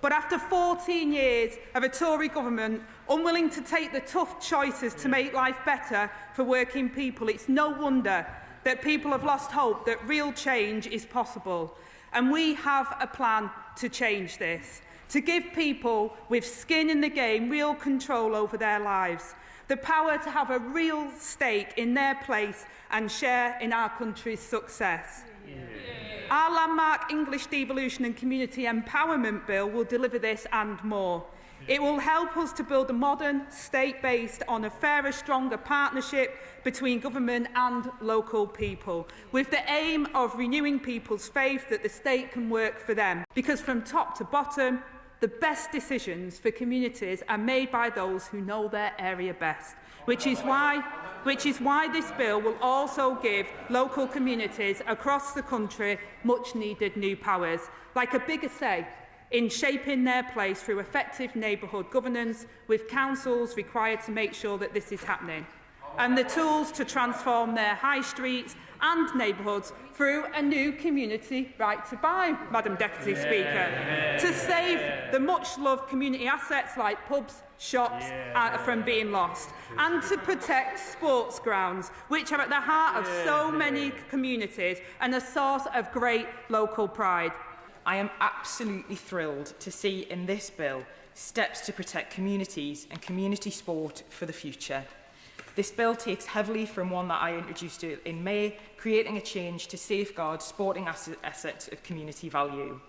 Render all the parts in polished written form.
But after 14 years of a Tory government unwilling to take the tough choices to make life better for working people, it's no wonder that people have lost hope that real change is possible. And we have a plan to change this, to give people with skin in the game real control over their lives, the power to have a real stake in their place and share in our country's success. Our landmark English Devolution and Community Empowerment Bill will deliver this and more. It will help us to build a modern state based on a fairer, stronger partnership between government and local people, with the aim of renewing people's faith that the state can work for them. Because from top to bottom, the best decisions for communities are made by those who know their area best, which is why this bill will also give local communities across the country much needed new powers, like a bigger say in shaping their place through effective neighbourhood governance, with councils required to make sure that this is happening, and the tools to transform their high streets and neighbourhoods through a new community right to buy, Madam Deputy Speaker, to save the much-loved community assets like pubs, shops from being lost, and to protect sports grounds, which are at the heart of so many communities and a source of great local pride. I am absolutely thrilled to see in this bill steps to protect communities and community sport for the future. This bill takes heavily from one that I introduced in May, creating a change to safeguard sporting assets of community value.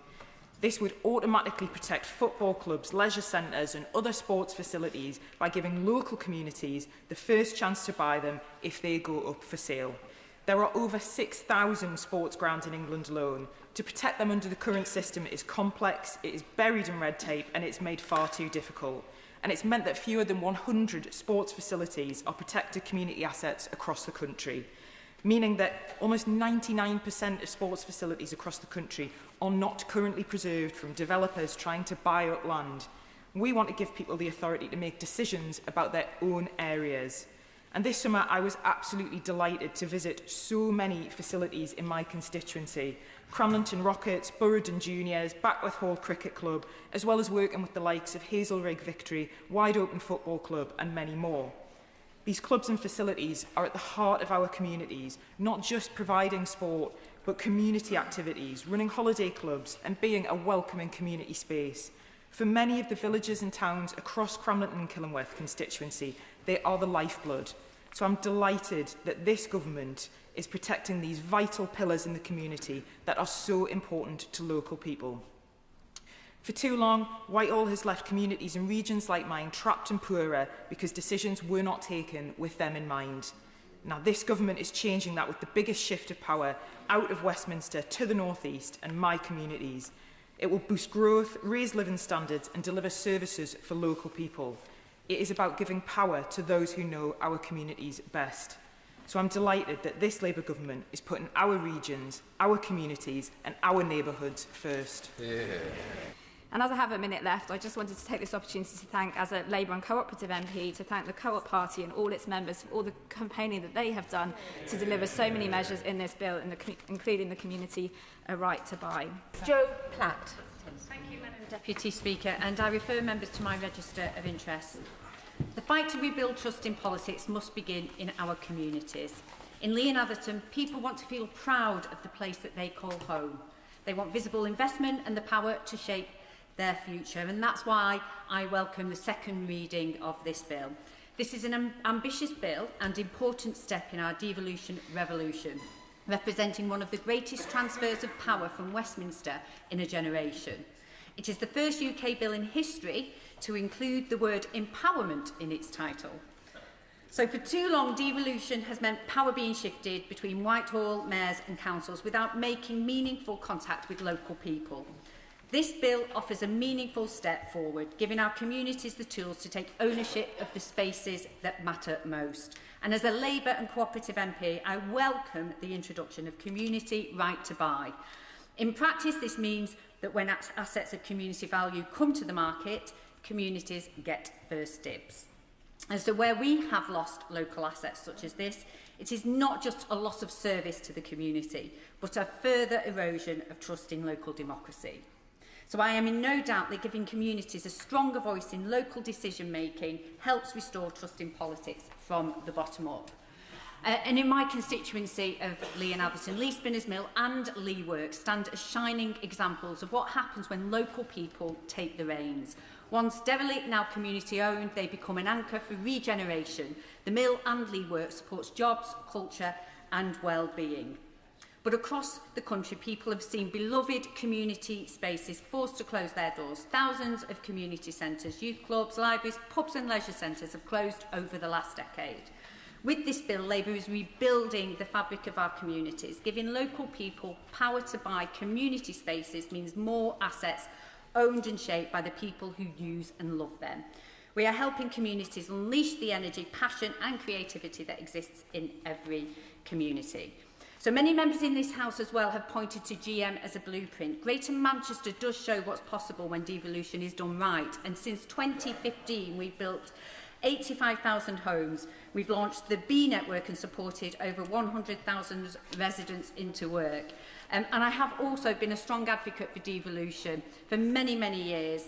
This would automatically protect football clubs, leisure centres and other sports facilities by giving local communities the first chance to buy them if they go up for sale. There are over 6,000 sports grounds in England alone. To protect them under the current system is complex, it is buried in red tape and it's made far too difficult. And it's meant that fewer than 100 sports facilities are protected community assets across the country, meaning that almost 99% of sports facilities across the country are not currently preserved from developers trying to buy up land. We want to give people the authority to make decisions about their own areas. And this summer I was absolutely delighted to visit so many facilities in my constituency: Cramlington Rockets, Burradon Juniors, Backworth Hall Cricket Club, as well as working with the likes of Hazelrig Victory, Wide Open Football Club and many more. These clubs and facilities are at the heart of our communities, not just providing sport, but community activities, running holiday clubs and being a welcoming community space. For many of the villages and towns across Cramlington and Killingworth constituency, they are the lifeblood. So I'm delighted that this government is protecting these vital pillars in the community that are so important to local people. For too long, Whitehall has left communities and regions like mine trapped and poorer because decisions were not taken with them in mind. Now, this government is changing that with the biggest shift of power out of Westminster to the North East and my communities. It will boost growth, raise living standards and deliver services for local people. It is about giving power to those who know our communities best. So I'm delighted that this Labour government is putting our regions, our communities and our neighbourhoods first. Yeah. And as I have a minute left, I just wanted to take this opportunity to thank, as a Labour and Co-operative MP, to thank the Co-op Party and all its members for all the campaigning that they have done to deliver so many measures in this bill, including the community right to buy. Joe Platt. Thank you, Madam Deputy Speaker, and I refer members to my register of interest. The fight to rebuild trust in politics must begin in our communities. In Lee and Atherton, people want to feel proud of the place that they call home. They want visible investment and the power to shape their future, and that's why I welcome the second reading of this bill. This is an ambitious bill and important step in our devolution revolution, representing one of the greatest transfers of power from Westminster in a generation. It is the first UK bill in history to include the word empowerment in its title. So for too long, devolution has meant power being shifted between Whitehall, mayors and councils without making meaningful contact with local people. This bill offers a meaningful step forward, giving our communities the tools to take ownership of the spaces that matter most. And as a Labour and Co-operative MP, I welcome the introduction of community right to buy. In practice, this means that when assets of community value come to the market, communities get first dibs. And so where we have lost local assets such as this, it is not just a loss of service to the community, but a further erosion of trust in local democracy. So I am in no doubt that giving communities a stronger voice in local decision making helps restore trust in politics from the bottom up. And in my constituency of Lee and Atherton, Lee Spinners Mill and Lee Works stand as shining examples of what happens when local people take the reins. Once derelict, now community owned, they become an anchor for regeneration. The mill and Lee Works supports jobs, culture and well-being. But across the country, people have seen beloved community spaces forced to close their doors. Thousands of community centres, youth clubs, libraries, pubs and leisure centres have closed over the last decade. With this bill, Labour is rebuilding the fabric of our communities. Giving local people power to buy community spaces means more assets owned and shaped by the people who use and love them. We are helping communities unleash the energy, passion and creativity that exists in every community. So many members in this House as well have pointed to GM as a blueprint. Greater Manchester does show what's possible when devolution is done right. And since 2015, we've built 85,000 homes. We've launched the B network and supported over 100,000 residents into work. And I have also been a strong advocate for devolution for many, many years.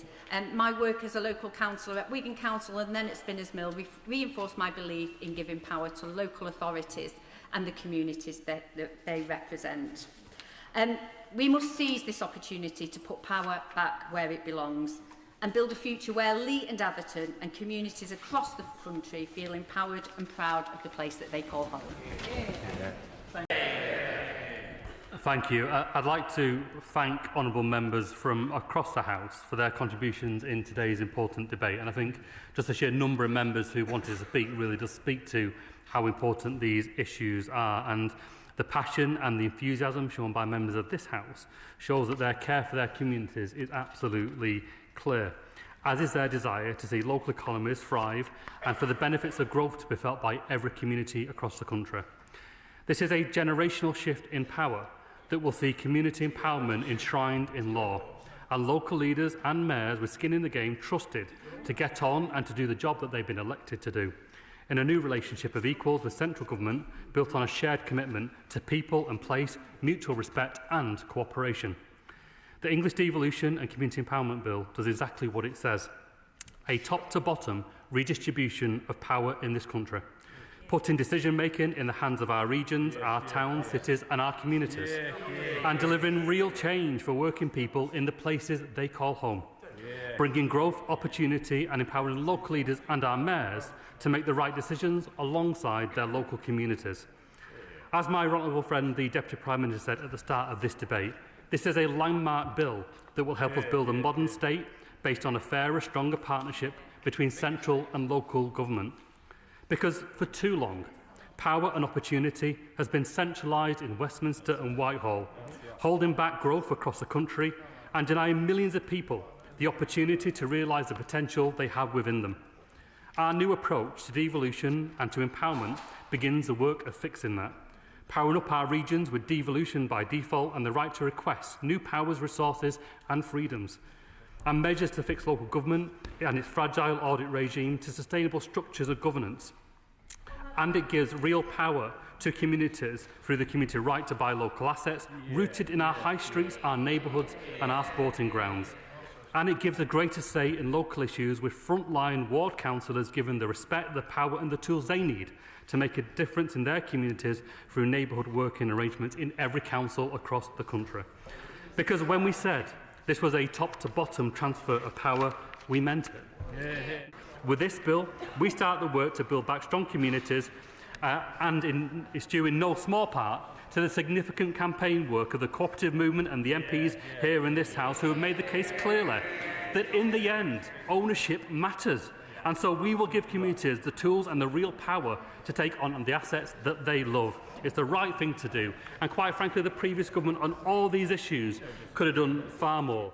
My work as a local councillor at Wigan Council and then at Spinners Mill reinforced my belief in giving power to local authorities and the communities that they represent. We must seize this opportunity to put power back where it belongs and build a future where Lee and Atherton and communities across the country feel empowered and proud of the place that they call home. Thank you. I'd like to thank honourable members from across the House for their contributions in today's important debate. And I think just the sheer number of members who wanted to speak really does speak to how important these issues are. And the passion and the enthusiasm shown by members of this House shows that their care for their communities is absolutely clear, as is their desire to see local economies thrive and for the benefits of growth to be felt by every community across the country. This is a generational shift in power that will see community empowerment enshrined in law, and local leaders and mayors with skin in the game trusted to get on and to do the job that they've been elected to do, in a new relationship of equals with central government built on a shared commitment to people and place, mutual respect and cooperation. The English Devolution and Community Empowerment Bill does exactly what it says: a top-to-bottom redistribution of power in this country, putting decision-making in the hands of our regions, our towns, cities and our communities, and delivering real change for working people in the places they call home, bringing growth, opportunity and empowering local leaders and our mayors to make the right decisions alongside their local communities. As my honourable friend, the Deputy Prime Minister, said at the start of this debate, this is a landmark bill that will help us build a modern state based on a fairer, stronger partnership between central and local government. Because for too long, power and opportunity has been centralised in Westminster and Whitehall, holding back growth across the country and denying millions of people the opportunity to realise the potential they have within them. Our new approach to devolution and to empowerment begins the work of fixing that, powering up our regions with devolution by default and the right to request new powers, resources and freedoms, and measures to fix local government and its fragile audit regime to sustainable structures of governance. And it gives real power to communities through the community right to buy local assets rooted in our high streets, our neighbourhoods and our sporting grounds. And it gives a greater say in local issues, with frontline ward councillors given the respect, the power and the tools they need to make a difference in their communities through neighbourhood working arrangements in every council across the country. Because when we said this was a top-to-bottom transfer of power, we meant it. With this bill, we start the work to build back strong communities and it's due in no small part to the significant campaign work of the cooperative movement and the MPs here in this House, who have made the case clearly that in the end, ownership matters. And so we will give communities the tools and the real power to take on the assets that they love. It's the right thing to do. And quite frankly, the previous government on all these issues could have done far more.